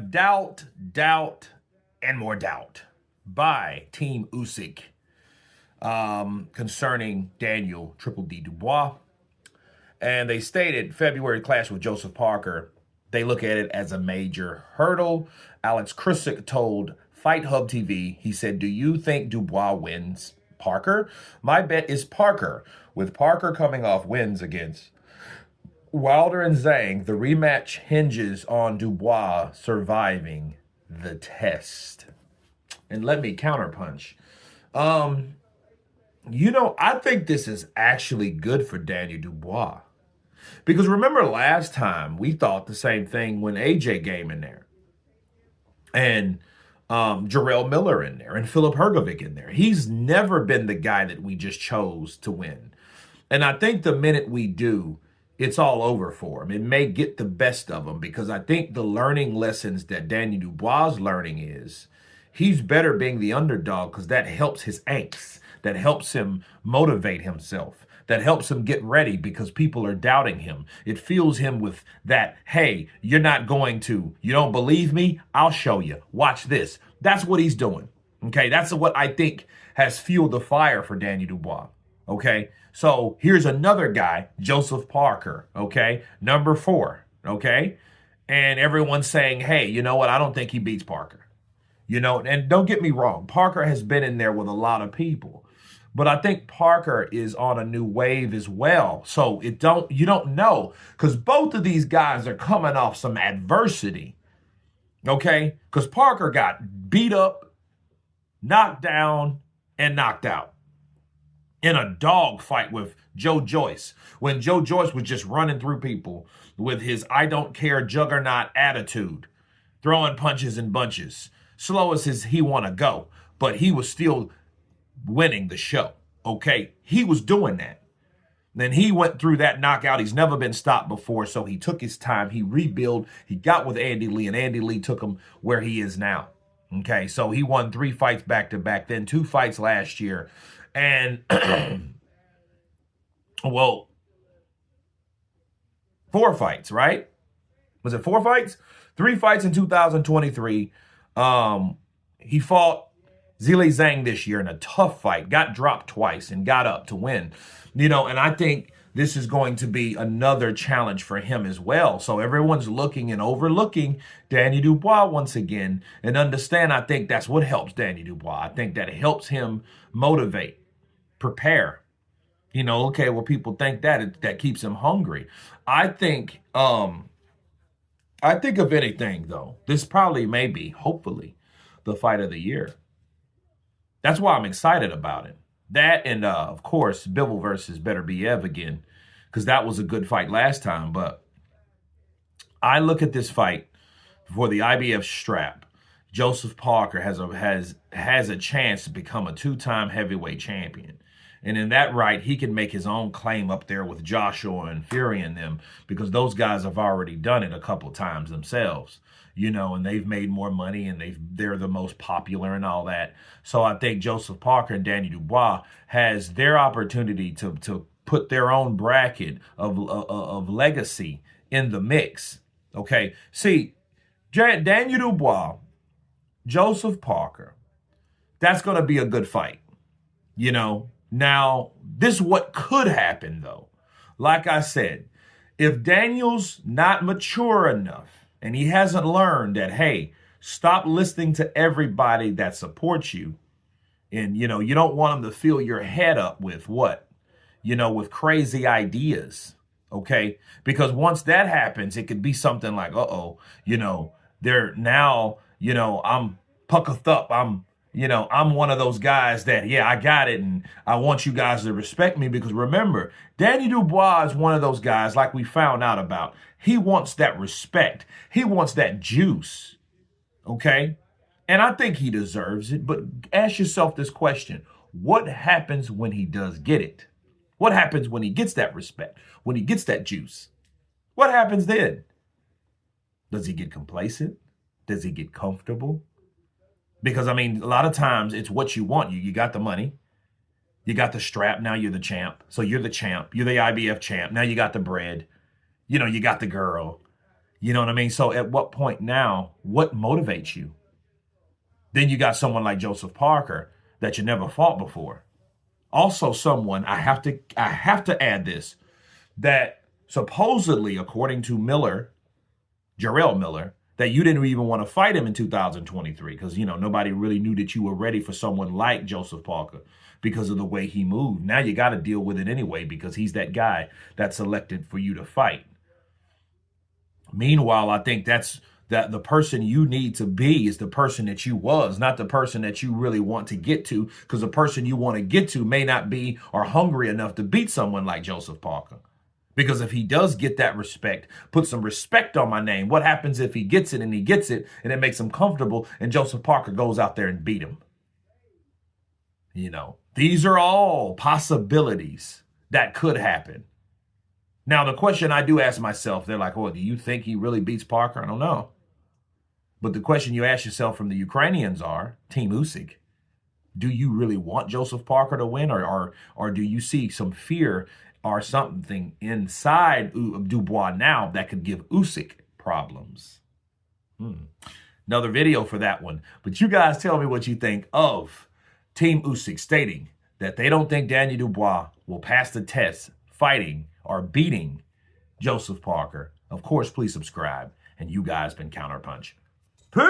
have Doubt, Doubt, and More Doubt by Team Usyk concerning Daniel Triple D Dubois. And they stated February clash with Joseph Parker, they look at it as a major hurdle. Alex Krusik told Fight Hub TV, he said, do you think Dubois wins Parker? My bet is Parker. With Parker coming off wins against Wilder and Zhang, the rematch hinges on Dubois surviving the test. And let me counterpunch. I think this is actually good for Daniel Dubois. Because remember last time, we thought the same thing when AJ came in there. And Jarrell Miller in there. And Filip Hrgovic in there. He's never been the guy that we just chose to win. And I think the minute we do, it's all over for him. It may get the best of him because I think the learning lessons that Daniel Dubois is learning is he's better being the underdog because that helps his angst. That helps him motivate himself. That helps him get ready because people are doubting him. It fuels him with that, hey, you're not going to. You don't believe me? I'll show you. Watch this. That's what he's doing. Okay, that's what I think has fueled the fire for Daniel Dubois. Okay, so here's another guy, Joseph Parker. Okay, number 4. Okay, and everyone's saying, hey, you know what? I don't think he beats Parker. You know, and don't get me wrong. Parker has been in there with a lot of people. But I think Parker is on a new wave as well. So you don't know because both of these guys are coming off some adversity. Okay? Because Parker got beat up, knocked down, and knocked out in a dog fight with Joe Joyce. When Joe Joyce was just running through people with his I don't care juggernaut attitude, throwing punches in bunches, slow as he want to go. But he was still winning the show. Okay, he was doing that. Then he went through that knockout. He's never been stopped before, so he took his time. He rebuilt. He got with Andy Lee, and Andy Lee took him where he is now. Okay, so he won 3 fights back-to-back, then 2 fights last year. And, well, 4 fights, right? Was it 4 fights? 3 fights in 2023. He fought Zhilei Zhang this year in a tough fight, got dropped twice and got up to win. You know, and I think this is going to be another challenge for him as well. So everyone's looking and overlooking Daniel Dubois once again. And understand, I think that's what helps Daniel Dubois. I think that it helps him motivate, prepare. You know, okay, well, people think that keeps him hungry. I think of anything, though, this probably may be, hopefully, the fight of the year. That's why I'm excited about it. That and, of course, Bivol versus Beterbiev again, because that was a good fight last time. But I look at this fight for the IBF strap. Joseph Parker has a chance to become a 2-time heavyweight champion. And in that right, he can make his own claim up there with Joshua and Fury and them because those guys have already done it a couple times themselves. You know, and they've made more money and they're the most popular and all that. So I think Joseph Parker and Daniel Dubois has their opportunity to put their own bracket of legacy in the mix. Okay, see, Daniel Dubois, Joseph Parker, that's going to be a good fight. You know, now this is what could happen though. Like I said, if Daniel's not mature enough, and he hasn't learned that, hey, stop listening to everybody that supports you. And, you know, you don't want them to fill your head up with what? You know, with crazy ideas. Okay? Because once that happens, it could be something like, you know, they're now, you know, I'm puckered up. I'm one of those guys that, yeah, I got it. And I want you guys to respect me because remember, Daniel Dubois is one of those guys like we found out about. He wants that respect. He wants that juice. Okay? And I think he deserves it. But ask yourself this question. What happens when he does get it? What happens when he gets that respect? When he gets that juice? What happens then? Does he get complacent? Does he get comfortable? Because, I mean, a lot of times it's what you want. You got the money. You got the strap. Now you're the champ. So you're the champ. You're the IBF champ. Now you got the bread. You know, you got the girl. You know what I mean? So at what point now, what motivates you? Then you got someone like Joseph Parker that you never fought before. Also someone, I have to add this, that supposedly, according to Jarrell Miller, that you didn't even want to fight him in 2023 because, nobody really knew that you were ready for someone like Joseph Parker because of the way he moved. Now you got to deal with it anyway because he's that guy that's selected for you to fight. Meanwhile, I think that the person you need to be is the person that you was, not the person that you really want to get to, because the person you want to get to may not be or hungry enough to beat someone like Joseph Parker. Because if he does get that respect, put some respect on my name, what happens if he gets it and it makes him comfortable and Joseph Parker goes out there and beat him? These are all possibilities that could happen. Now, the question I do ask myself, they're like, well, do you think he really beats Parker? I don't know. But the question you ask yourself from the Ukrainians are, Team Usyk, do you really want Joseph Parker to win? Or do you see some fear or something inside of Dubois now that could give Usyk problems? Another video for that one. But you guys tell me what you think of Team Usyk stating that they don't think Daniel Dubois will pass the test fighting or beating Joseph Parker. Of course, please subscribe. And you guys been Counterpunch. Peace!